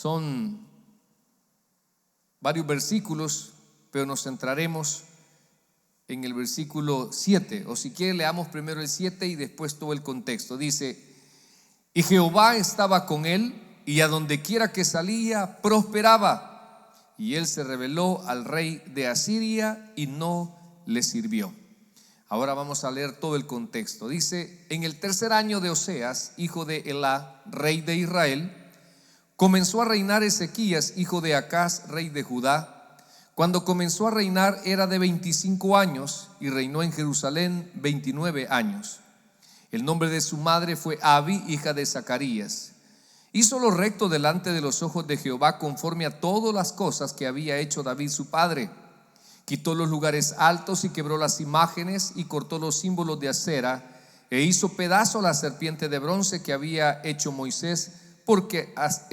Son varios versículos, pero nos centraremos en el versículo 7, o si quiere leamos primero el 7 y después todo el contexto. Dice: y Jehová estaba con él, y a donde quiera que salía prosperaba, y él se rebeló al rey de Asiria y no le sirvió. Ahora vamos a leer todo el contexto. Dice: en el tercer año de Oseas, hijo de Elá, rey de Israel, comenzó a reinar Ezequías, hijo de Acaz, rey de Judá. Cuando comenzó a reinar era de 25 años y reinó en Jerusalén 29 años. El nombre de su madre fue Abi, hija de Zacarías. Hizo lo recto delante de los ojos de Jehová, conforme a todas las cosas que había hecho David su padre. Quitó los lugares altos y quebró las imágenes y cortó los símbolos de acera, e hizo pedazo a la serpiente de bronce que había hecho Moisés, porque hasta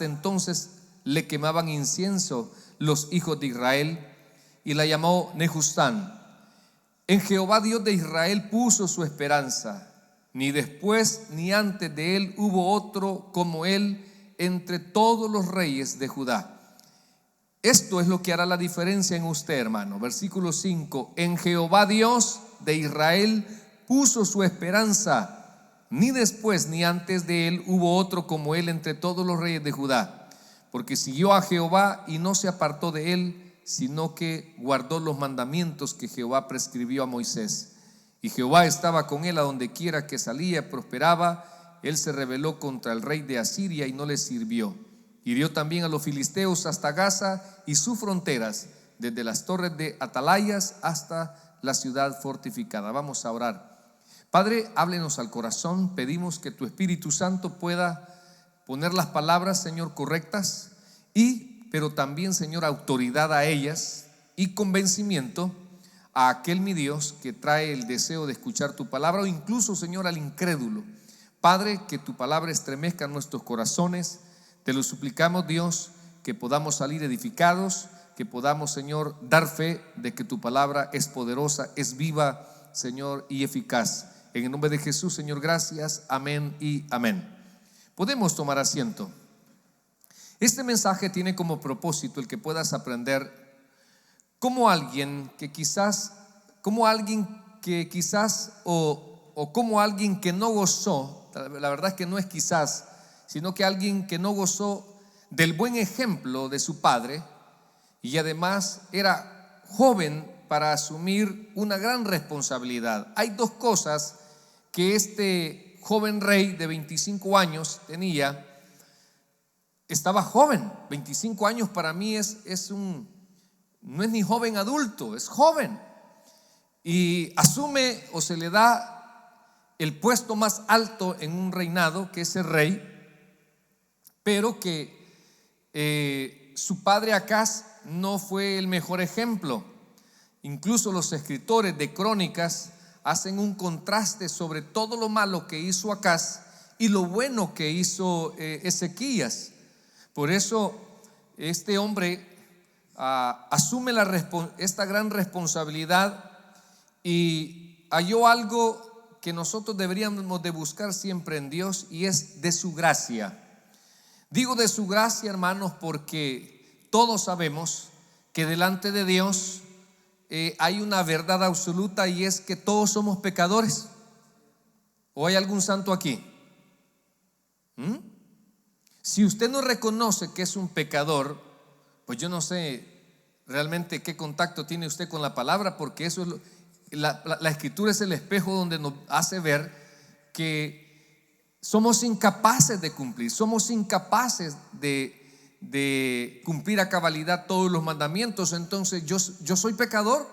entonces le quemaban incienso los hijos de Israel, y la llamó Nehustán. En Jehová Dios de Israel puso su esperanza, ni después ni antes de él hubo otro como él entre todos los reyes de Judá. Esto es lo que hará la diferencia en usted, hermano. Versículo 5: en Jehová Dios de Israel puso su esperanza, ni después ni antes de él hubo otro como él entre todos los reyes de Judá, porque siguió a Jehová y no se apartó de él, sino que guardó los mandamientos que Jehová prescribió a Moisés. Y Jehová estaba con él a donde quiera que salía, prosperaba. Él se rebeló contra el rey de Asiria y no le sirvió. Hirió también a los filisteos hasta Gaza y sus fronteras, desde las torres de atalayas hasta la ciudad fortificada. Vamos a orar. Padre, háblenos al corazón. Pedimos que tu Espíritu Santo pueda poner las palabras, Señor, correctas, pero también, Señor, autoridad a ellas y convencimiento a aquel, mi Dios, que trae el deseo de escuchar tu palabra, o incluso, Señor, al incrédulo. Padre, que tu palabra estremezca nuestros corazones. Te lo suplicamos, Dios, que podamos salir edificados, que podamos, Señor, dar fe de que tu palabra es poderosa, es viva, Señor, y eficaz. En el nombre de Jesús, Señor, gracias. Amén y amén. Podemos tomar asiento. Este mensaje tiene como propósito el que puedas aprender cómo alguien que quizás o como alguien que no gozó, la verdad es que no es quizás, sino que alguien que no gozó del buen ejemplo de su padre, y además era joven para asumir una gran responsabilidad. Hay dos cosas que este joven rey de 25 años tenía. Estaba joven. 25 años para mí no es ni joven adulto, es joven, y asume o se le da el puesto más alto en un reinado, que es el rey, pero que su padre Acaz no fue el mejor ejemplo. Incluso los escritores de crónicas hacen un contraste sobre todo lo malo que hizo Acaz y lo bueno que hizo Ezequías. Por eso este hombre asume esta gran responsabilidad y halló algo que nosotros deberíamos de buscar siempre en Dios, y es de su gracia. Digo de su gracia, hermanos, porque todos sabemos que delante de Dios hay una verdad absoluta, y es que todos somos pecadores. ¿O hay algún santo aquí? Si usted no reconoce que es un pecador, pues yo no sé realmente qué contacto tiene usted con la palabra, porque eso es la escritura es el espejo donde nos hace ver que somos incapaces de cumplir, somos incapaces de cumplir a cabalidad todos los mandamientos. Entonces yo soy pecador,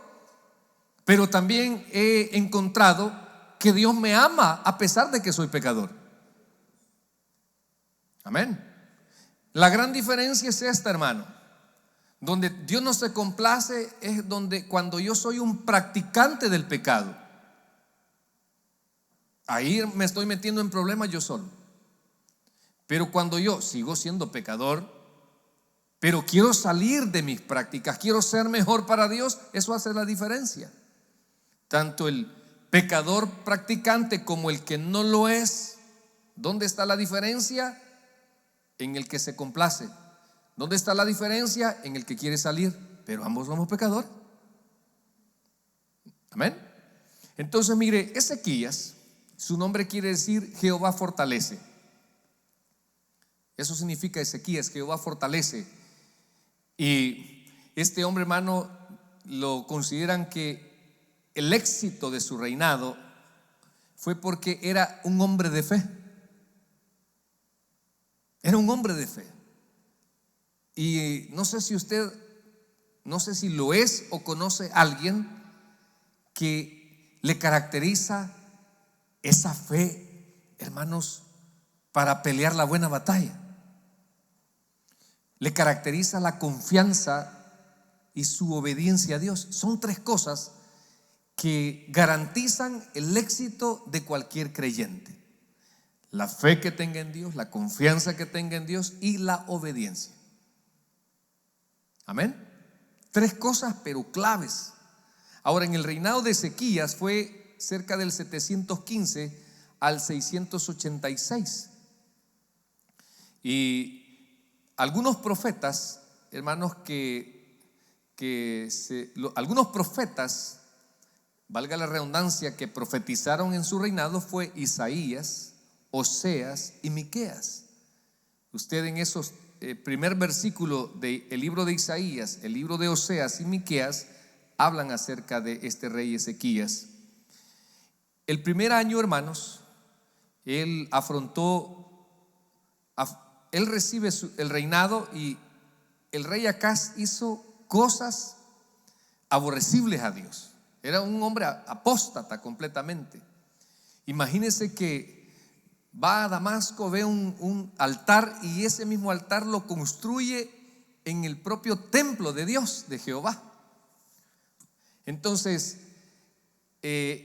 pero también he encontrado que Dios me ama a pesar de que soy pecador. Amén. La gran diferencia es esta, hermano. Donde Dios no se complace es cuando yo soy un practicante del pecado. Ahí me estoy metiendo en problemas yo solo. Pero cuando yo sigo siendo pecador, pero quiero salir de mis prácticas, quiero ser mejor para Dios, eso hace la diferencia. Tanto el pecador practicante como el que no lo es. ¿Dónde está la diferencia? en el que se complace. ¿Dónde está la diferencia? En el que quiere salir, pero ambos somos pecadores. Amén. Entonces mire, Ezequías, su nombre quiere decir Jehová fortalece. Eso significa Ezequías, Jehová fortalece. Y este hombre, hermano, lo consideran que el éxito de su reinado fue porque era un hombre de fe. Era un hombre de fe. Y no sé si usted, no sé si lo es o conoce a alguien que le caracteriza esa fe, hermanos, para pelear la buena batalla. Le caracteriza la confianza y su obediencia a Dios. Son tres cosas que garantizan el éxito de cualquier creyente: la fe que tenga en Dios, la confianza que tenga en Dios y la obediencia. Amén. Tres cosas, pero claves. Ahora, en el reinado de Ezequías fue cerca del 715 al 686. Y algunos profetas, hermanos, algunos profetas, valga la redundancia, que profetizaron en su reinado fue Isaías, Oseas y Miqueas. Usted en esos primer versículo del libro de Isaías, el libro de Oseas y Miqueas hablan acerca de este rey Ezequías. El primer año, hermanos, él recibe el reinado, y el rey Acaz hizo cosas aborrecibles a Dios. Era un hombre apóstata completamente. Imagínense que va a Damasco, ve un altar, y ese mismo altar lo construye en el propio templo de Dios, de Jehová. Entonces,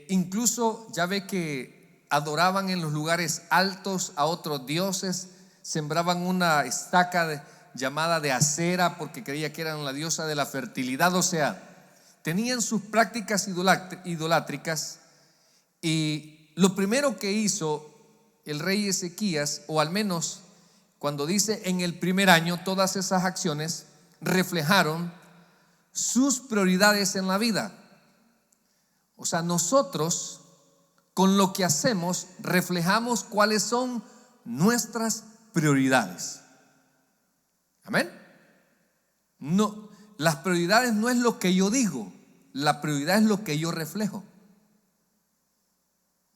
incluso ya ve que adoraban en los lugares altos a otros dioses, sembraban una estaca llamada de Acera porque creía que eran la diosa de la fertilidad. O sea, tenían sus prácticas idolátricas. Y lo primero que hizo el rey Ezequías, o al menos cuando dice en el primer año, todas esas acciones reflejaron sus prioridades en la vida. O sea, nosotros con lo que hacemos reflejamos cuáles son nuestras prioridades. Amén. No, las prioridades no es lo que yo digo, la prioridad es lo que yo reflejo.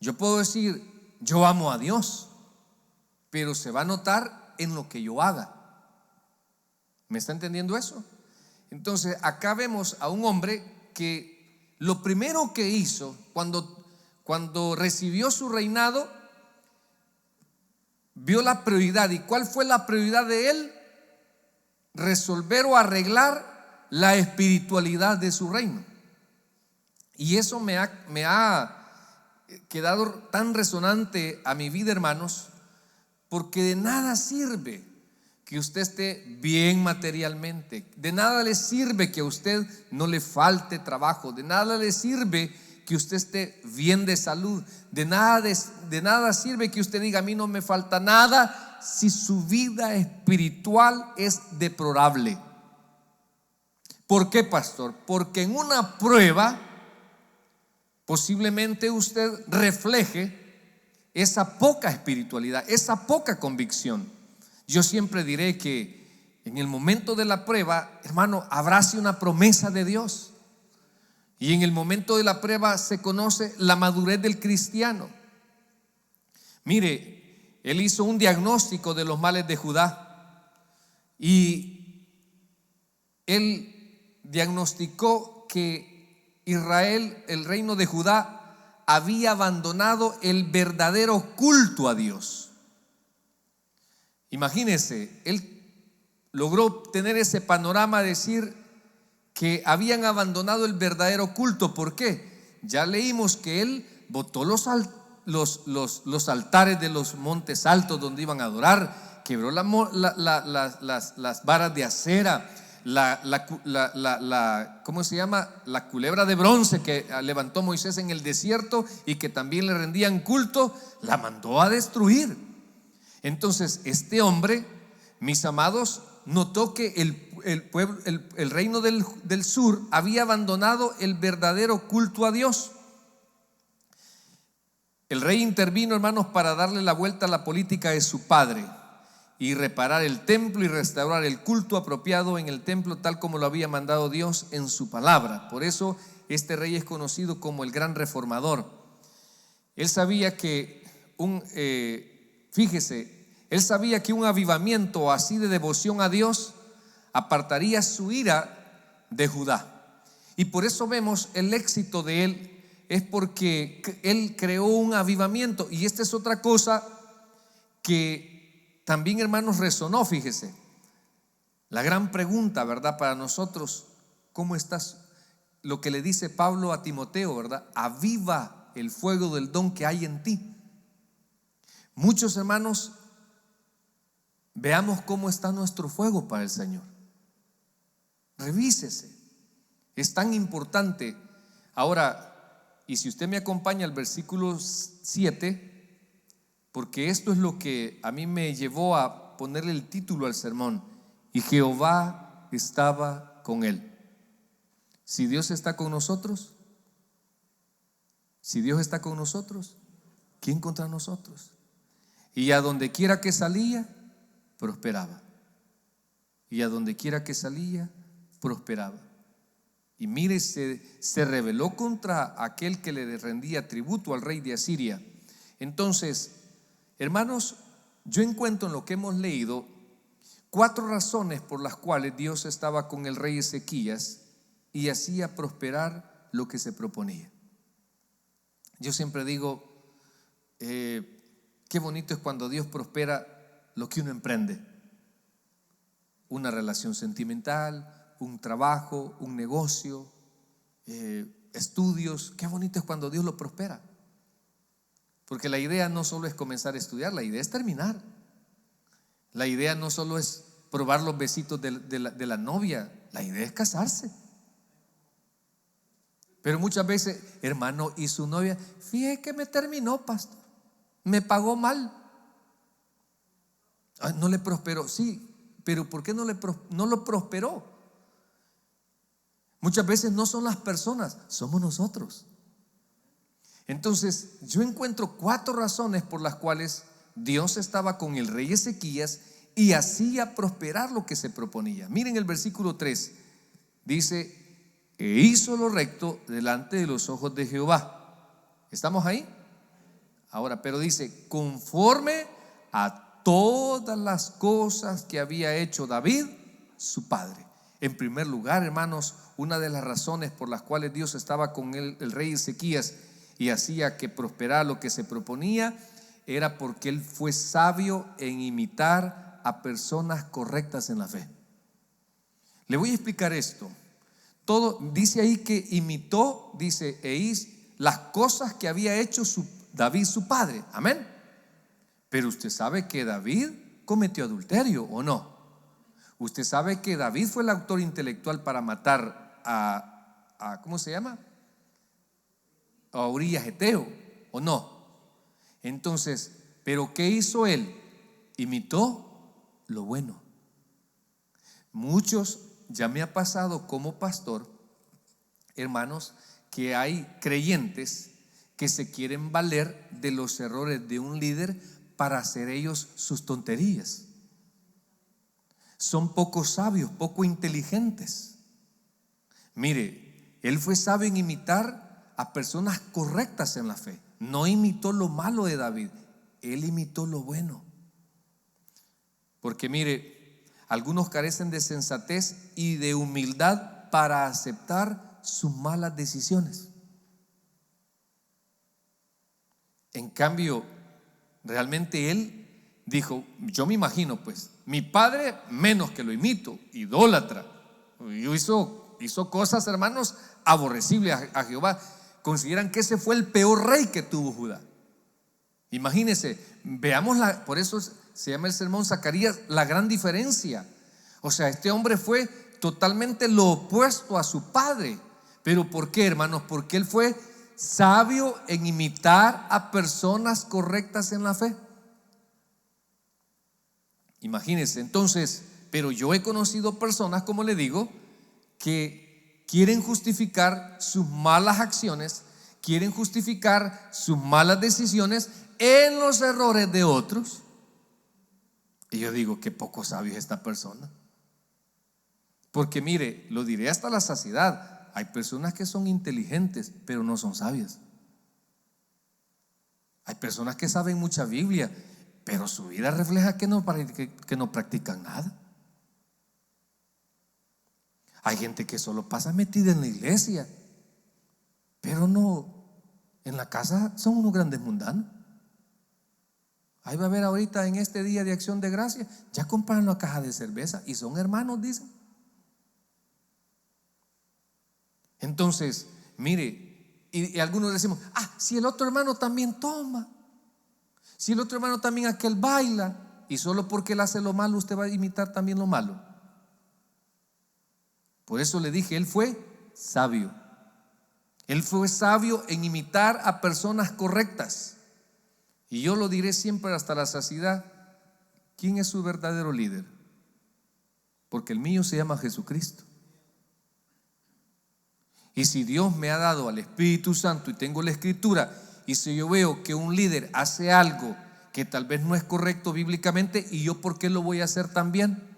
Yo puedo decir, yo amo a Dios, pero se va a notar en lo que yo haga. ¿Me está entendiendo eso? Entonces acá vemos a un hombre que lo primero que hizo cuando recibió su reinado, vio la prioridad. ¿Y cuál fue la prioridad de él? Resolver o arreglar la espiritualidad de su reino. Y eso me ha quedado tan resonante a mi vida, hermanos, porque de nada sirve que usted esté bien materialmente, de nada le sirve que a usted no le falte trabajo, de nada le sirve que usted esté bien de salud, de nada sirve que usted diga, a mí no me falta nada, si su vida espiritual es deplorable. ¿Por qué, pastor? Porque en una prueba posiblemente usted refleje esa poca espiritualidad, esa poca convicción. Yo siempre diré que en el momento de la prueba, hermano, abrace una promesa de Dios. Y en el momento de la prueba se conoce la madurez del cristiano. Mire, él hizo un diagnóstico de los males de Judá, y él diagnosticó que Israel, el reino de Judá, había abandonado el verdadero culto a Dios. Imagínense, él logró tener ese panorama, decir que habían abandonado el verdadero culto. ¿Por qué? Ya leímos que él botó los altares de los montes altos donde iban a adorar, quebró las varas de acera, ¿cómo se llama? La culebra de bronce que levantó Moisés en el desierto y que también le rendían culto, la mandó a destruir. Entonces este hombre mis amados, notó que el reino del sur había abandonado el verdadero culto a Dios. El rey intervino, hermanos, para darle la vuelta a la política de su padre y reparar el templo y restaurar el culto apropiado en el templo, tal como lo había mandado Dios en su palabra. Por eso este rey es conocido como el gran reformador. Él sabía que él sabía que un avivamiento así de devoción a Dios apartaría su ira de Judá. Y por eso vemos el éxito de él, es porque él creó un avivamiento. Y esta es otra cosa que también, hermanos, resonó. Fíjese, la gran pregunta, ¿verdad? Para nosotros, ¿cómo estás? Lo que le dice Pablo a Timoteo, ¿verdad? Aviva el fuego del don que hay en ti. Muchos hermanos, veamos cómo está nuestro fuego para el Señor. Revísese, es tan importante. Ahora, y si usted me acompaña al versículo 7, porque esto es lo que a mí me llevó a ponerle el título al sermón: y Jehová estaba con él. Si Dios está con nosotros, ¿quién contra nosotros? Y a donde quiera que salía, prosperaba. Y a donde quiera que salía, prosperaba. Y mire, se rebeló contra aquel que le rendía tributo al rey de Asiria. Entonces, hermanos, yo encuentro en lo que hemos leído 4 razones por las cuales Dios estaba con el rey Ezequías y hacía prosperar lo que se proponía. Yo siempre digo, qué bonito es cuando Dios prospera lo que uno emprende. Una relación sentimental, un trabajo, un negocio, estudios. Qué bonito es cuando Dios lo prospera. Porque la idea no solo es comenzar a estudiar, la idea es terminar. La idea no solo es probar los besitos de la novia, la idea es casarse. Pero muchas veces, hermano, y su novia, fíjese que me terminó, pastor, me pagó mal. Ay, no le prosperó. Sí, pero ¿por qué no lo prosperó? Muchas veces no son las personas, somos nosotros. Entonces, yo encuentro 4 razones por las cuales Dios estaba con el rey Ezequías y hacía prosperar lo que se proponía. Miren el versículo 3, dice: e hizo lo recto delante de los ojos de Jehová. ¿Estamos ahí? Ahora, pero dice, conforme a todas las cosas que había hecho David, su padre. En primer lugar, hermanos, una de las razones por las cuales Dios estaba con el rey Ezequías y hacía que prosperara lo que se proponía, era porque él fue sabio en imitar a personas correctas en la fe. Le voy a explicar esto. Todo dice ahí que imitó, dice, las cosas que había hecho David su padre. Amén. Pero usted sabe que David cometió adulterio, ¿o no? Usted sabe que David fue el autor intelectual para matar a ¿cómo se llama? A Urías Eteo, ¿o no? Entonces, ¿pero qué hizo él? Imitó lo bueno. Muchos, ya me ha pasado como pastor, hermanos, que hay creyentes que se quieren valer de los errores de un líder para hacer ellos sus tonterías. Son poco sabios, poco inteligentes. Mire, él fue sabio en imitar a personas correctas en la fe. No imitó lo malo de David, él imitó lo bueno. Porque mire, algunos carecen de sensatez y de humildad para aceptar sus malas decisiones. En cambio, realmente él dijo, yo me imagino pues, mi padre menos que lo imito, idólatra, hizo cosas, hermanos, aborrecibles a Jehová. Consideran que ese fue el peor rey que tuvo Judá. Imagínense, veamos por eso se llama el sermón Zacarías, la gran diferencia. O sea, este hombre fue totalmente lo opuesto a su padre. ¿Pero por qué, hermanos? Porque él fue sabio en imitar a personas correctas en la fe. Imagínense, entonces, pero yo he conocido personas, como le digo, que quieren justificar sus malas acciones, quieren justificar sus malas decisiones en los errores de otros. Y yo digo, qué poco sabio es esta persona. Porque mire, lo diré hasta la saciedad, hay personas que son inteligentes, pero no son sabias. Hay personas que saben mucha Biblia, pero su vida refleja que no practican nada. Hay gente que solo pasa metida en la iglesia, pero no, en la casa son unos grandes mundanos. Ahí va a haber ahorita en este día de acción de gracia, ya compraron una caja de cerveza y son hermanos, dicen. Entonces, mire, y algunos decimos, si el otro hermano también toma, si el otro hermano también aquel baila, y solo porque él hace lo malo usted va a imitar también lo malo. Por eso le dije, él fue sabio. Él fue sabio en imitar a personas correctas. Y yo lo diré siempre hasta la saciedad. ¿Quién es su verdadero líder? Porque el mío se llama Jesucristo. Y si Dios me ha dado al Espíritu Santo y tengo la Escritura, y si yo veo que un líder hace algo que tal vez no es correcto bíblicamente, ¿y yo por qué lo voy a hacer también?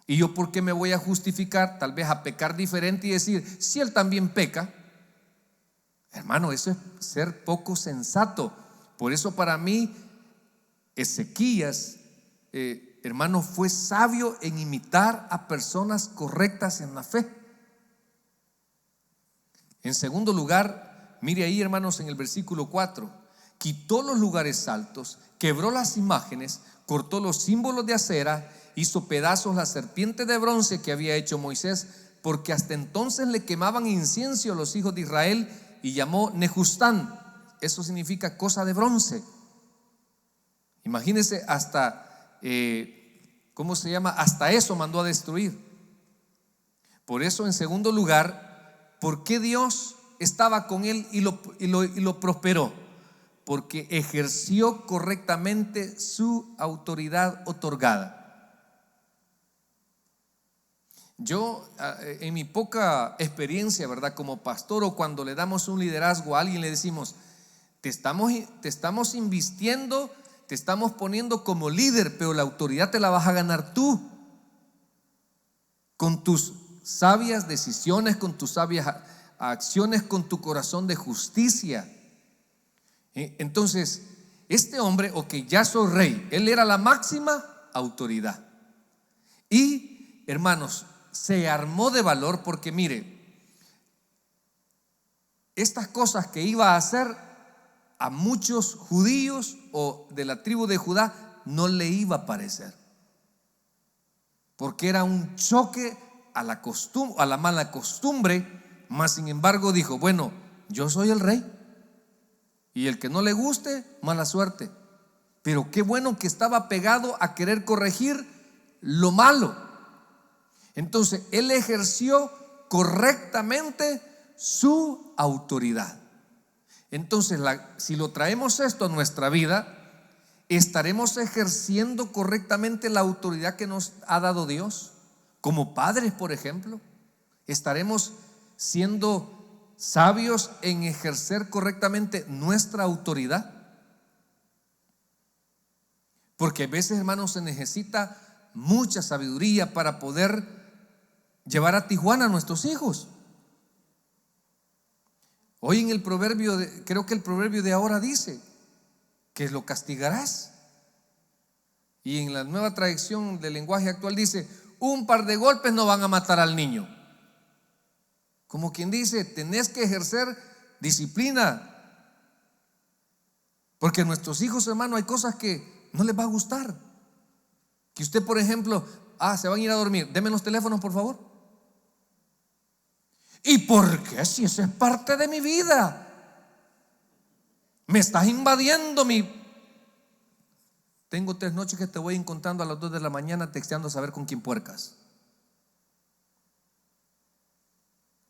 ¿Y yo por qué me voy a justificar tal vez a pecar diferente y decir, si él también peca? Hermano, eso es ser poco sensato. Por eso para mí Ezequías, hermano, fue sabio en imitar a personas correctas en la fe. En segundo lugar, mire ahí, hermanos, en el versículo 4, quitó los lugares altos, quebró las imágenes, cortó los símbolos de acera, hizo pedazos la serpiente de bronce que había hecho Moisés, porque hasta entonces le quemaban incienso a los hijos de Israel, y llamó Nehustán. Eso significa cosa de bronce. Imagínense, hasta ¿cómo se llama? Hasta eso mandó a destruir. Por eso, en segundo lugar, ¿por qué Dios estaba con él y lo prosperó? Porque ejerció correctamente su autoridad otorgada. Yo, en mi poca experiencia, ¿verdad?, como pastor, o cuando le damos un liderazgo a alguien, le decimos, te estamos invistiendo, te estamos poniendo como líder, pero la autoridad te la vas a ganar tú, con tus sabias decisiones, con tus sabias acciones, con tu corazón de justicia. Entonces, este hombre, ya soy rey, él era la máxima autoridad. Y, hermanos, se armó de valor, porque mire, estas cosas que iba a hacer, a muchos judíos o de la tribu de Judá no le iba a parecer, porque era un choque a la mala costumbre. Mas sin embargo dijo, bueno, yo soy el rey, y el que no le guste, mala suerte. Pero qué bueno que estaba pegado a querer corregir lo malo. Entonces él ejerció correctamente su autoridad. Entonces, si lo traemos esto a nuestra vida, ¿estaremos ejerciendo correctamente la autoridad que nos ha dado Dios? Como padres, por ejemplo, ¿estaremos siendo sabios en ejercer correctamente nuestra autoridad? Porque a veces, hermanos, se necesita mucha sabiduría para poder llevar a Tijuana a nuestros hijos. Hoy en el proverbio, creo que el proverbio de ahora dice que lo castigarás. Y en la nueva traducción del lenguaje actual dice, un par de golpes no van a matar al niño. Como quien dice, tenés que ejercer disciplina. Porque a nuestros hijos, hermano, hay cosas que no les va a gustar. Que usted, por ejemplo, se van a ir a dormir, denme los teléfonos, por favor. ¿Y por qué? Si eso es parte de mi vida. Me estás invadiendo Tengo 3 noches que te voy encontrando a las 2 de la mañana texteando a saber con quién puercas.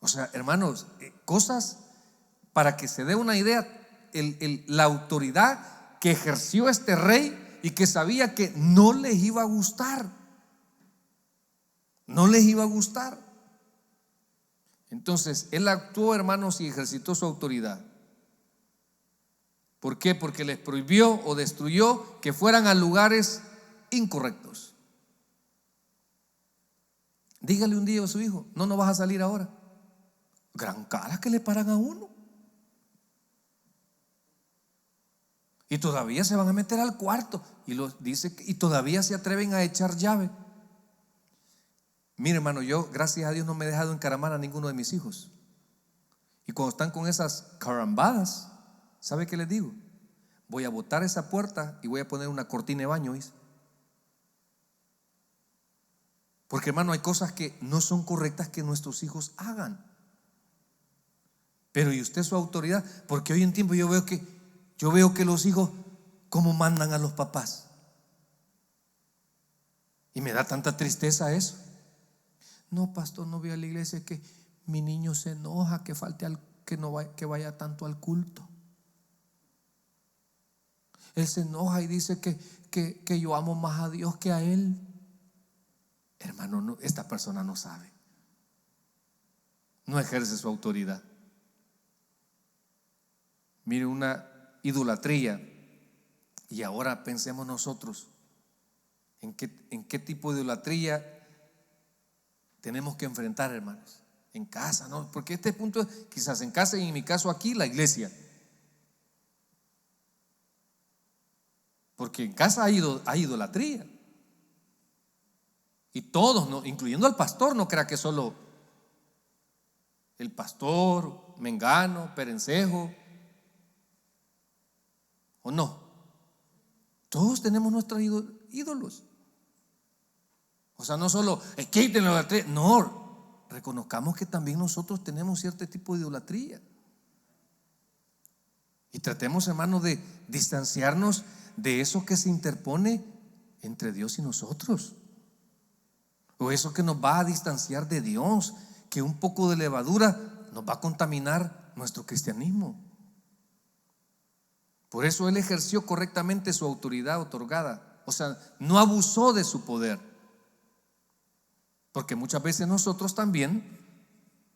O sea, hermanos, cosas para que se dé una idea, la autoridad que ejerció este rey y que sabía que no les iba a gustar. No les iba a gustar. Entonces él actuó, hermanos, y ejercitó su autoridad. ¿Por qué? Porque les prohibió o destruyó que fueran a lugares incorrectos. Dígale un día a su hijo: no, no vas a salir ahora. Gran cara que le paran a uno. Y todavía se van a meter al cuarto y todavía se atreven a echar llave. Mire, hermano, yo gracias a Dios no me he dejado encaramar a ninguno de mis hijos. Y cuando están con esas carambadas, ¿sabe qué les digo? Voy a botar esa puerta y voy a poner una cortina de baño, ¿sí? Porque, hermano, hay cosas que no son correctas que nuestros hijos hagan. Pero ¿y usted su autoridad? Porque hoy en tiempo yo veo que los hijos cómo mandan a los papás. Y me da tanta tristeza eso. No, pastor, no voy a la iglesia, que mi niño se enoja que vaya tanto al culto. Él se enoja y dice que yo amo más a Dios que a él. Hermano, no, esta persona no sabe, no ejerce su autoridad. Mire, una idolatría. Y ahora pensemos nosotros en qué tipo de idolatría tenemos que enfrentar, hermanos. En casa, ¿no? Porque este punto es quizás en casa, y en mi caso aquí, la iglesia. Porque en casa hay idolatría. Y todos, ¿no? Incluyendo al pastor, no crea que solo el pastor, mengano, perencejo, ¿o no? Todos tenemos nuestros ídolos. O sea, no solo quítenlo la idolatría, no, reconozcamos que también nosotros tenemos cierto tipo de idolatría. Y tratemos, hermanos, de distanciarnos de eso que se interpone entre Dios y nosotros, o eso que nos va a distanciar de Dios, que un poco de levadura nos va a contaminar nuestro cristianismo. Por eso él ejerció correctamente su autoridad otorgada. O sea, no abusó de su poder. Porque muchas veces nosotros también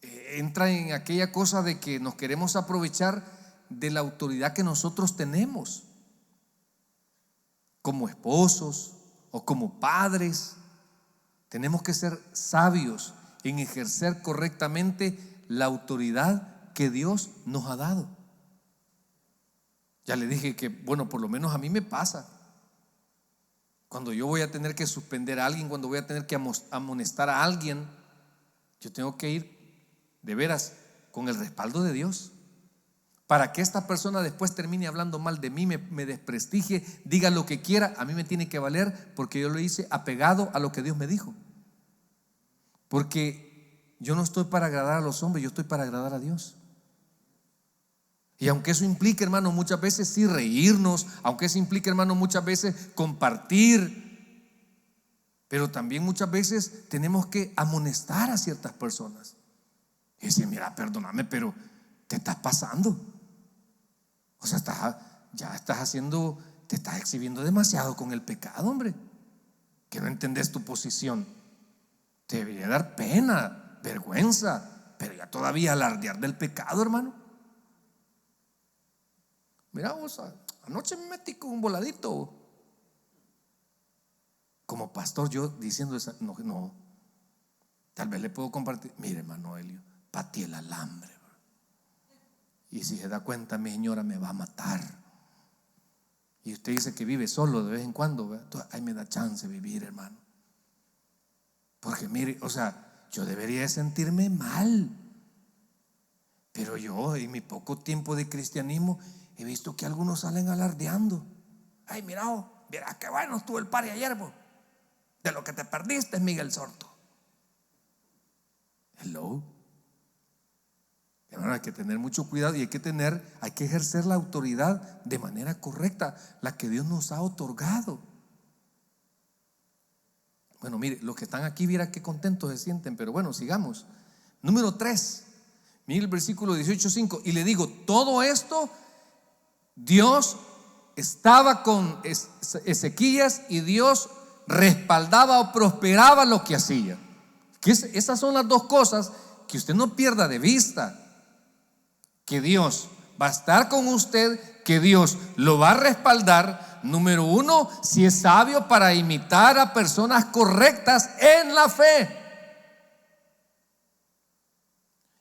entra en aquella cosa de que nos queremos aprovechar de la autoridad que nosotros tenemos como esposos o como padres. Tenemos que ser sabios en ejercer correctamente la autoridad que Dios nos ha dado. Ya le dije que, bueno, por lo menos a mí me pasa. Cuando yo voy a tener que suspender a alguien, cuando voy a tener que amonestar a alguien, yo tengo que ir de veras con el respaldo de Dios, para que esta persona después termine hablando mal de mí, me desprestigie, diga lo que quiera. A mí me tiene que valer, porque yo lo hice apegado a lo que Dios me dijo. Porque yo no estoy para agradar a los hombres, yo estoy para agradar a Dios. Y aunque eso implique, hermano, muchas veces sí reírnos, aunque eso implique, hermano, muchas veces compartir, pero también muchas veces tenemos que amonestar a ciertas personas y decir: mira, perdóname, pero te estás pasando. O sea, te estás exhibiendo demasiado con el pecado, hombre, que no entendés tu posición. Te debería dar pena, vergüenza, pero ya todavía alardear del pecado, hermano. Mira vos, anoche me metí con un voladito. Como pastor yo diciendo esa, no, tal vez le puedo compartir. Mire, hermano Helio, pateé el alambre, bro. Y si se da cuenta, mi señora me va a matar. Y usted dice que vive solo de vez en cuando, ¿verdad? Entonces, ahí me da chance de vivir, hermano. Porque mire, o sea, yo debería de sentirme mal, pero yo en mi poco tiempo de cristianismo he visto que algunos salen alardeando. Ay, mira qué bueno estuvo el party ayer, bro. De lo que te perdiste, Miguel Sorto. Hello. Hermano, hay que tener mucho cuidado y hay que ejercer la autoridad de manera correcta, la que Dios nos ha otorgado. Bueno, mire, los que están aquí, viera qué contentos se sienten, pero bueno, sigamos. Número 3, mire el versículo 18:5. Y le digo, todo esto Dios estaba con Ezequías y Dios respaldaba o prosperaba lo que hacía. Esas son las dos cosas que usted no pierda de vista. Que Dios va a estar con usted, que Dios lo va a respaldar. Número uno, si es sabio para imitar a personas correctas en la fe.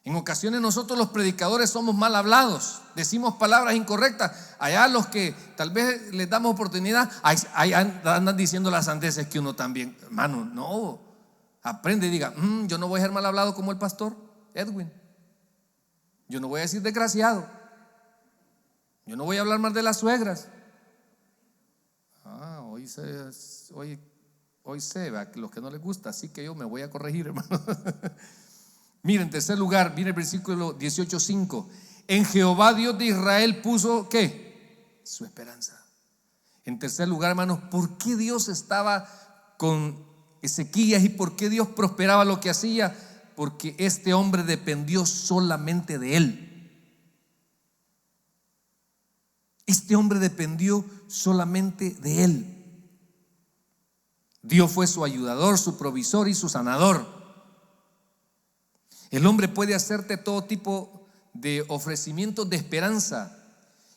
En ocasiones nosotros los predicadores somos mal hablados, decimos palabras incorrectas. Allá los que tal vez les damos oportunidad, ahí andan diciendo las sandeces que uno también. Hermano, no, aprende y diga, yo no voy a ser mal hablado como el pastor Edwin. Yo no voy a decir desgraciado. Yo no voy a hablar mal de las suegras. Hoy sé los que no les gusta, así que yo me voy a corregir, hermano. Mira, en tercer lugar, viene el versículo 18:5. En Jehová Dios de Israel puso ¿qué? Su esperanza. En tercer lugar, hermanos, ¿por qué Dios estaba con Ezequías y por qué Dios prosperaba lo que hacía? Porque este hombre dependió solamente de él. Este hombre dependió solamente de él. Dios fue su ayudador, su provisor y su sanador. El hombre puede hacerte todo tipo de ofrecimientos de esperanza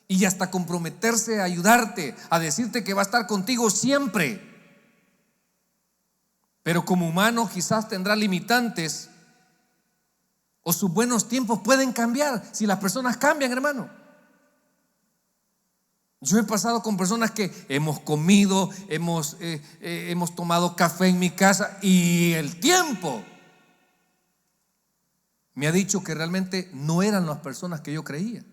y hasta comprometerse a ayudarte, a decirte que va a estar contigo siempre. Pero como humano quizás tendrá limitantes o sus buenos tiempos pueden cambiar si las personas cambian, hermano. Yo he pasado con personas que hemos comido, hemos tomado café en mi casa y el tiempo me ha dicho que realmente no eran las personas que yo creía.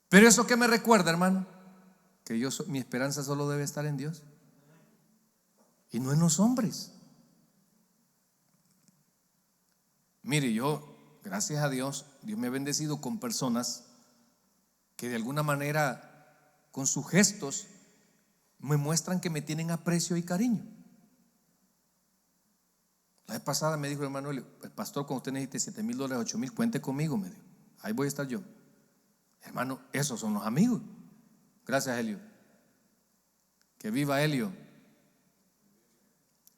Pero eso que me recuerda, hermano, que mi esperanza solo debe estar en Dios y no en los hombres. Mire, yo, gracias a Dios, Dios me ha bendecido con personas que de alguna manera, con sus gestos, me muestran que me tienen aprecio y cariño. La vez pasada me dijo, hermano, el pastor, cuando usted necesite $7,000, $8,000, cuente conmigo, me dijo. Ahí voy a estar yo. Hermano, esos son los amigos. Gracias, Helio. Que viva Helio.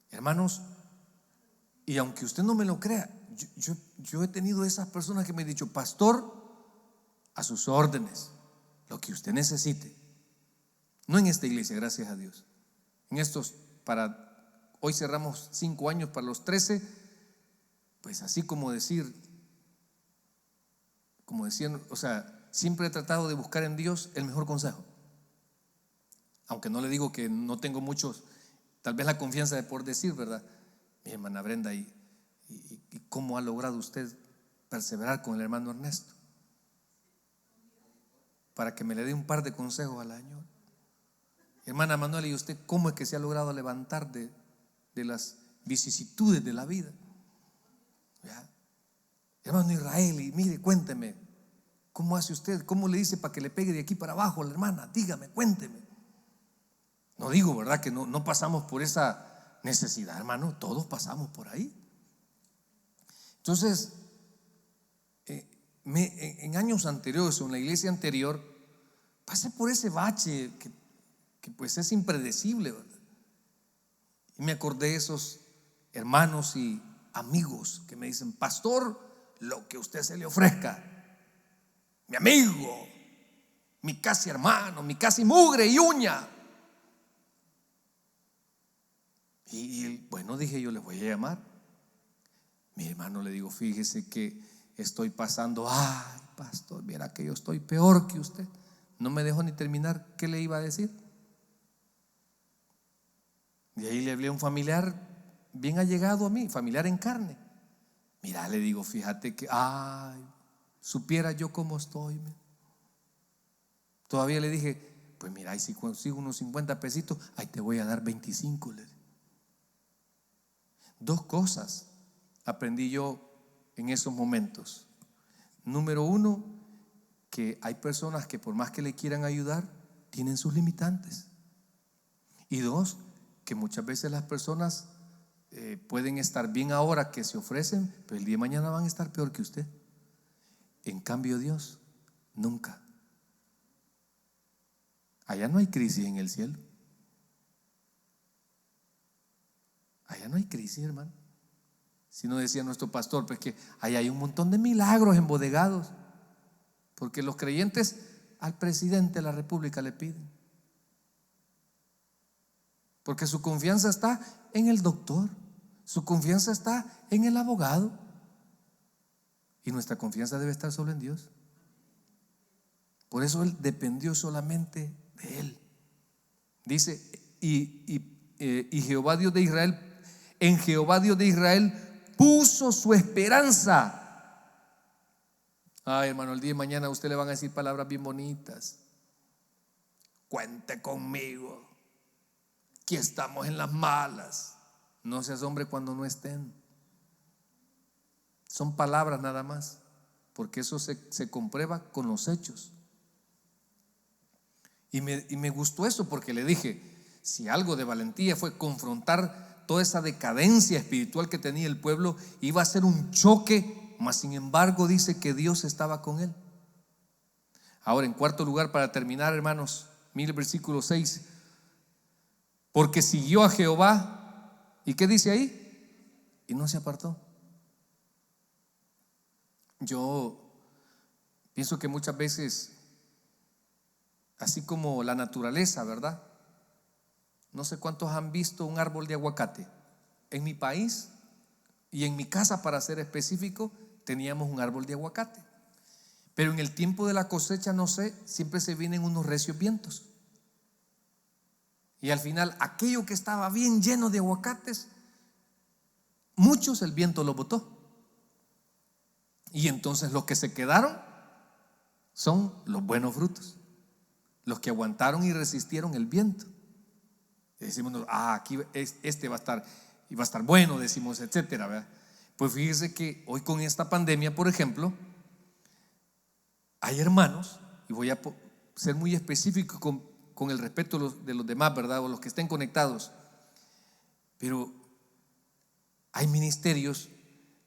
Hermanos, y aunque usted no me lo crea, yo he tenido esas personas que me han dicho, pastor, a sus órdenes, lo que usted necesite. No en esta iglesia, gracias a Dios. En estos, hoy cerramos 5 años para los 13, pues así como decían, o sea, siempre he tratado de buscar en Dios el mejor consejo. Aunque no le digo que no tengo muchos, tal vez la confianza de poder decir, ¿verdad? Mi hermana Brenda, ¿y cómo ha logrado usted perseverar con el hermano Ernesto? Para que me le dé un par de consejos al año. Hermana Manuela, ¿y usted cómo es que se ha logrado levantar de las vicisitudes de la vida? ¿Ya? Hermano Israel, y mire, cuénteme, ¿cómo hace usted? ¿Cómo le dice para que le pegue de aquí para abajo a la hermana? Dígame, cuénteme. No digo, ¿verdad?, que no pasamos por esa necesidad, hermano. Todos pasamos por ahí. Entonces, en años anteriores, o en la iglesia anterior, pasé por ese bache que pues es impredecible, ¿verdad? Y me acordé de esos hermanos y amigos que me dicen, pastor, lo que usted se le ofrezca, mi amigo, mi casi hermano, mi casi mugre y uña. Y bueno, dije yo, les voy a llamar. Mi hermano, le digo, fíjese que estoy pasando, ay, pastor, mira que yo estoy peor que usted. No me dejó ni terminar qué le iba a decir. Y ahí le hablé a un familiar bien allegado a mí, familiar en carne. Mira, le digo, fíjate que, ay, supiera yo cómo estoy. Todavía le dije, pues mira, y si consigo unos 50 pesitos, ahí te voy a dar 25. Dos cosas aprendí yo en esos momentos. Número uno, que hay personas que por más que le quieran ayudar, tienen sus limitantes. Y dos, que muchas veces las personas pueden estar bien ahora que se ofrecen, pero el día de mañana van a estar peor que usted. En cambio, Dios Nunca. Allá no hay crisis en el cielo. Allá no hay crisis, hermano. Si no, decía nuestro pastor, pues que allá hay un montón de milagros embodegados, porque los creyentes al presidente de la República le piden, porque su confianza está en el doctor, su confianza está en el abogado, y nuestra confianza debe estar solo en Dios. Por eso él dependió solamente de él. Dice, y Jehová Dios de Israel, en Jehová Dios de Israel puso su esperanza. Ay, hermano, el día de mañana a usted le van a decir palabras bien bonitas. Cuente conmigo, aquí estamos en las malas. No seas hombre cuando no estén. Son palabras nada más, porque eso se comprueba con los hechos. Y me gustó eso, porque le dije, si algo de valentía fue confrontar toda esa decadencia espiritual que tenía el pueblo, iba a ser un choque, mas sin embargo dice que Dios estaba con él. Ahora, en cuarto lugar, para terminar, hermanos, mire el versículo 6. Porque siguió a Jehová, ¿y qué dice ahí? Y no se apartó. Yo pienso que muchas veces, así como la naturaleza, ¿verdad? No sé cuántos han visto un árbol de aguacate. En mi país y en mi casa, para ser específico, teníamos un árbol de aguacate. Pero en el tiempo de la cosecha, no sé, siempre se vienen unos recios vientos. Y al final, aquello que estaba bien lleno de aguacates, muchos el viento lo botó. Y entonces los que se quedaron son los buenos frutos, los que aguantaron y resistieron el viento. Y decimos, aquí este va a estar, y va a estar bueno, decimos, etcétera, ¿verdad? Pues fíjese que hoy con esta pandemia, por ejemplo, hay hermanos, y voy a ser muy específico con el respeto de los demás, ¿verdad? O los que estén conectados. Pero hay ministerios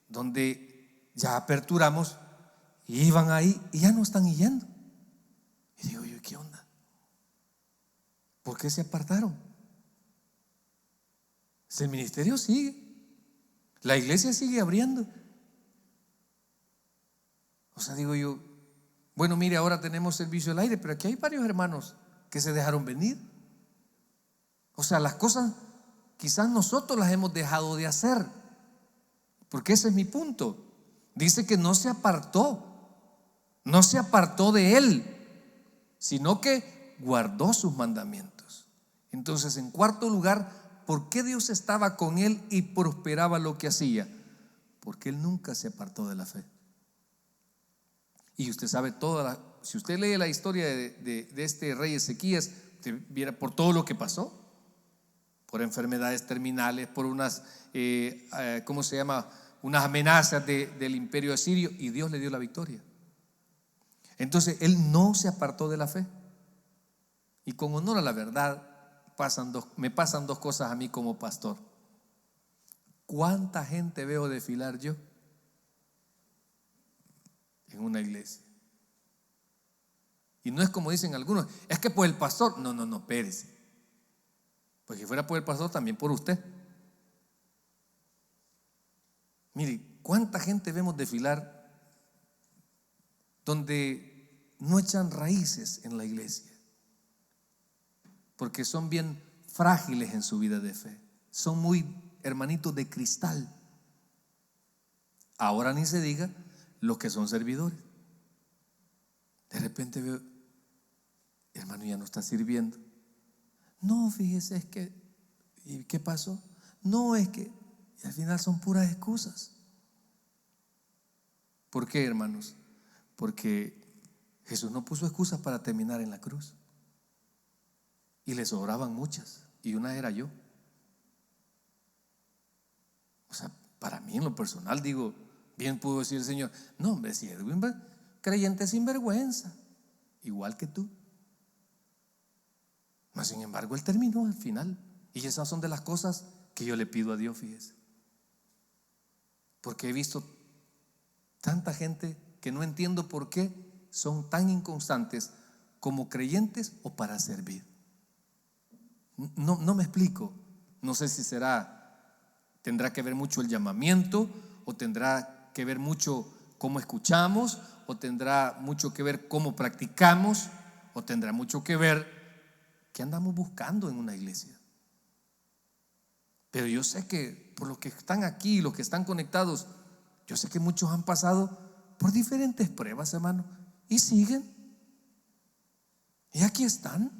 donde ya aperturamos y iban ahí y ya no están yendo. Y digo yo, ¿qué onda? ¿Por qué se apartaron? Si el ministerio sigue, la iglesia sigue abriendo. O sea, digo yo, bueno, mire, ahora tenemos servicio al aire, pero aquí hay varios hermanos que se dejaron venir. O sea, las cosas quizás nosotros las hemos dejado de hacer, porque ese es mi punto. Dice que no se apartó de él, sino que guardó sus mandamientos. Entonces, en cuarto lugar, ¿por qué Dios estaba con él y prosperaba lo que hacía? Porque él nunca se apartó de la fe. Y usted sabe si usted lee la historia de este rey Ezequías, usted viera por todo lo que pasó, por enfermedades terminales, por unas, ¿cómo se llama? Unas amenazas del imperio asirio, y Dios le dio la victoria. Entonces él no se apartó de la fe. Y con honor a la verdad, me pasan dos cosas a mí como pastor. ¿Cuánta gente veo desfilar yo en una iglesia? Y no es como dicen algunos, es que por el pastor. No, espérese. Pues si fuera por el pastor, también por usted. Mire, ¿cuánta gente vemos desfilar donde no echan raíces en la iglesia? Porque son bien frágiles en su vida de fe. Son muy hermanitos de cristal. Ahora ni se diga los que son servidores. De repente veo, hermano, ya no está sirviendo. No, fíjese, es que, ¿y qué pasó? No, es que, y al final son puras excusas. ¿Por qué, hermanos? Porque Jesús no puso excusas para terminar en la cruz. Y le sobraban muchas, y una era yo. O sea, para mí en lo personal, digo, bien pudo decir el Señor, no, hombre, si Edwin, creyente sin vergüenza, igual que tú. Mas sin embargo, él terminó al final. Y esas son de las cosas que yo le pido a Dios, fíjese. Porque he visto tanta gente que no entiendo por qué son tan inconstantes como creyentes o para servir? No me explico. No sé si tendrá que ver mucho el llamamiento, o tendrá que ver mucho cómo escuchamos, o tendrá mucho que ver cómo practicamos, o tendrá mucho que ver qué andamos buscando en una iglesia. Pero yo sé que por los que están aquí, los que están conectados, yo sé que muchos han pasado por diferentes pruebas, hermano, y siguen. Y aquí están.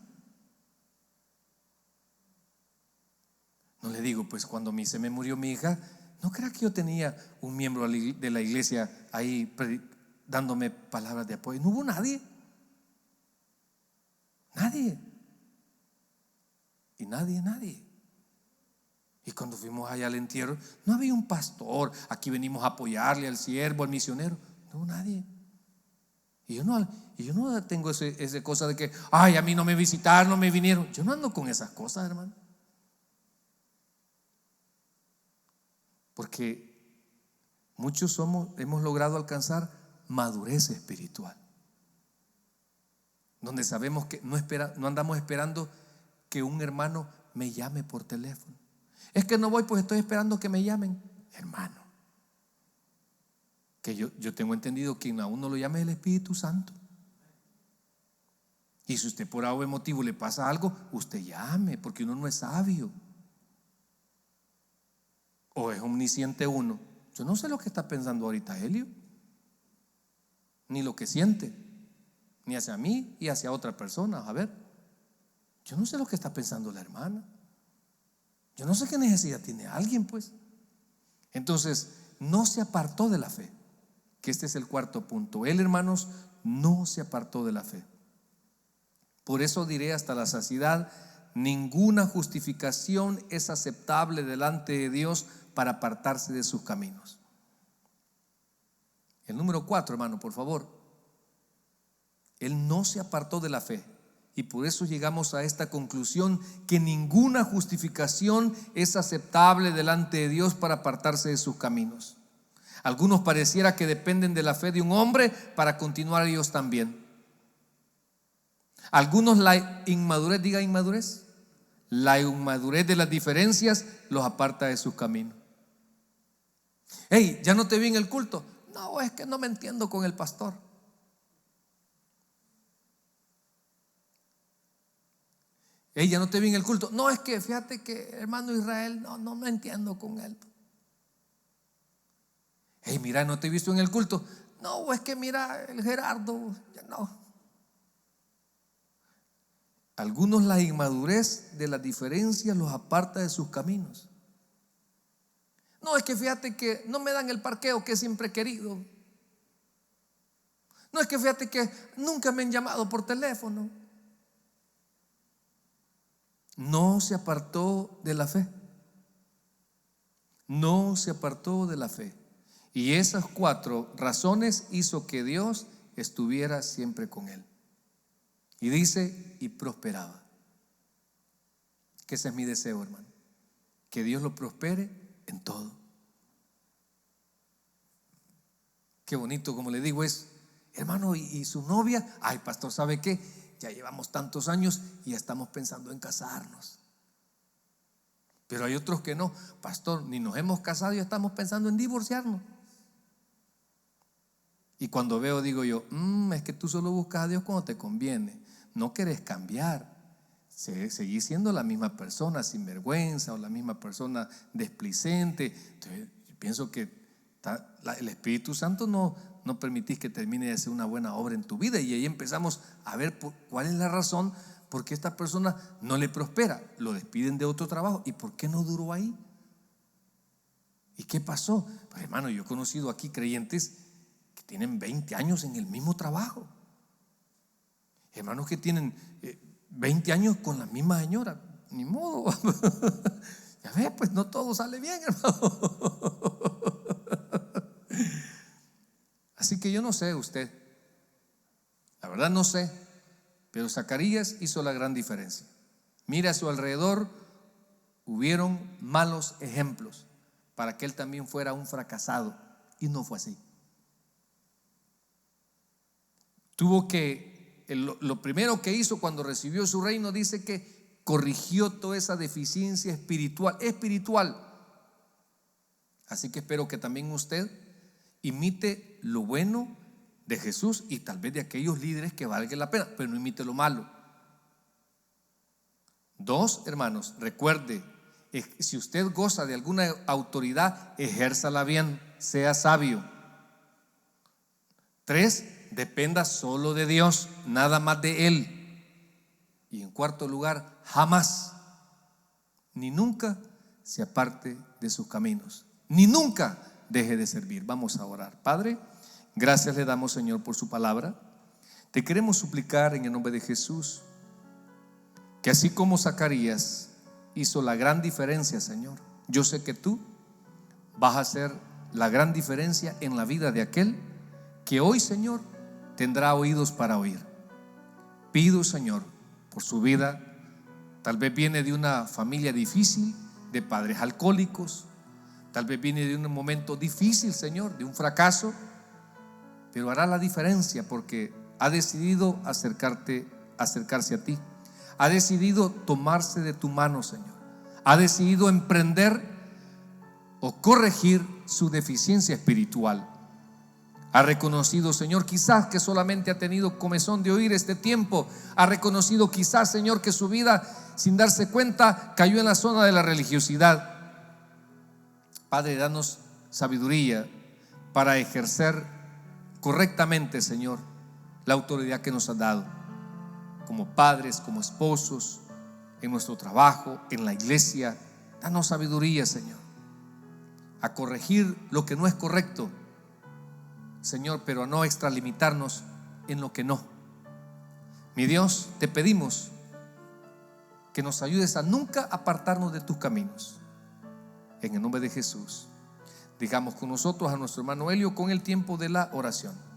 No le digo, pues cuando se me murió mi hija, no crea que yo tenía un miembro de la iglesia ahí dándome palabras de apoyo. No hubo nadie. Nadie. Y nadie. Y cuando fuimos allá al entierro, no había un pastor. Aquí venimos a apoyarle al siervo, al misionero. No hubo nadie. Y yo no tengo esa cosa de que, ay, a mí no me visitaron, no me vinieron. Yo no ando con esas cosas, hermano. Porque muchos hemos logrado alcanzar madurez espiritual, donde sabemos que no andamos esperando que un hermano me llame por teléfono. Es que no voy, pues estoy esperando que me llamen. Hermano, que yo tengo entendido que a uno lo llame el Espíritu Santo. Y si usted por algún motivo le pasa algo, usted llame, porque uno no es sabio. O es omnisciente uno. Yo no sé lo que está pensando ahorita Helio, ni lo que siente, ni hacia mí y hacia otra persona. A ver, yo no sé lo que está pensando la hermana. Yo no sé qué necesidad tiene alguien, pues. Entonces, no se apartó de la fe, que este es el cuarto punto. Él, hermanos, no se apartó de la fe. Por eso diré hasta la saciedad: ninguna justificación es aceptable delante de Dios para apartarse de sus caminos. El número 4, hermano, por favor. Él no se apartó de la fe, y por eso llegamos a esta conclusión: que ninguna justificación es aceptable delante de Dios para apartarse de sus caminos. Algunos pareciera que dependen de la fe de un hombre para continuar ellos también. Algunos la inmadurez de las diferencias los aparta de sus caminos. Hey, ya no te vi en el culto. No, es que no me entiendo con el pastor. Hey, ya no te vi en el culto. No, es que fíjate que hermano Israel, no me entiendo con él. Hey, mira, no te he visto en el culto. No, es que mira, el Gerardo, ya no. Algunos la inmadurez de las diferencias los aparta de sus caminos. No, es que fíjate que no me dan el parqueo que siempre he querido. No, es que fíjate que nunca me han llamado por teléfono. No se apartó de la fe. No se apartó de la fe. Y esas 4 razones hizo que Dios estuviera siempre con él. Y dice, y prosperaba. Que ese es mi deseo, hermano. Que Dios lo prospere en todo. Qué bonito, como le digo, es, hermano, y su novia. Ay, pastor, ¿sabe qué? Ya llevamos tantos años y ya estamos pensando en casarnos. Pero hay otros que no. Pastor, ni nos hemos casado y ya estamos pensando en divorciarnos. Y cuando veo, digo yo, es que tú solo buscas a Dios cuando te conviene. No querés cambiar. Seguís siendo la misma persona sin vergüenza, o la misma persona desplicente. Entonces, yo pienso que el Espíritu Santo no permitís que termine de hacer una buena obra en tu vida. Y ahí empezamos a ver cuál es la razón por qué esta persona no le prospera. Lo despiden de otro trabajo. ¿Y por qué no duró ahí? ¿Y qué pasó? Pues, hermano, yo he conocido aquí creyentes que tienen 20 años en el mismo trabajo. Hermanos que tienen 20 años con la misma señora. Ni modo. Ya ves, pues no todo sale bien, hermano. Así que yo no sé usted, la verdad no sé, pero Zacarías hizo la gran diferencia. Mira a su alrededor, hubieron malos ejemplos para que él también fuera un fracasado, y no fue así. lo primero que hizo cuando recibió su reino, dice que corrigió toda esa deficiencia espiritual. Así que espero que también usted imite lo bueno de Jesús y tal vez de aquellos líderes que valga la pena, pero no imite lo malo. 2, hermanos, recuerde, si usted goza de alguna autoridad, ejérzala bien, sea sabio. 3, dependa solo de Dios, nada más de Él. Y en cuarto lugar, jamás ni nunca se aparte de sus caminos, ni nunca deje de servir. Vamos a orar. Padre, gracias le damos, Señor, por su palabra. Te queremos suplicar en el nombre de Jesús que así como Zacarías hizo la gran diferencia, Señor, yo sé que tú vas a hacer la gran diferencia en la vida de aquel que hoy, Señor, tendrá oídos para oír. Pido, Señor, por su vida. Tal vez viene de una familia difícil, de padres alcohólicos, tal vez viene de un momento difícil, Señor, de un fracaso, pero hará la diferencia porque ha decidido acercarse a ti. Ha decidido tomarse de tu mano, Señor. Ha decidido emprender o corregir su deficiencia espiritual. Ha reconocido, Señor, quizás que solamente ha tenido comezón de oír este tiempo. Ha reconocido quizás, Señor, que su vida, sin darse cuenta, cayó en la zona de la religiosidad. Padre, danos sabiduría para ejercer correctamente, Señor, la autoridad que nos has dado, como padres, como esposos, en nuestro trabajo, en la iglesia. Danos sabiduría, Señor, a corregir lo que no es correcto, Señor, pero a no extralimitarnos en lo que no. Mi Dios, te pedimos que nos ayudes a nunca apartarnos de tus caminos. En el nombre de Jesús, digamos con nosotros a nuestro hermano Helio con el tiempo de la oración.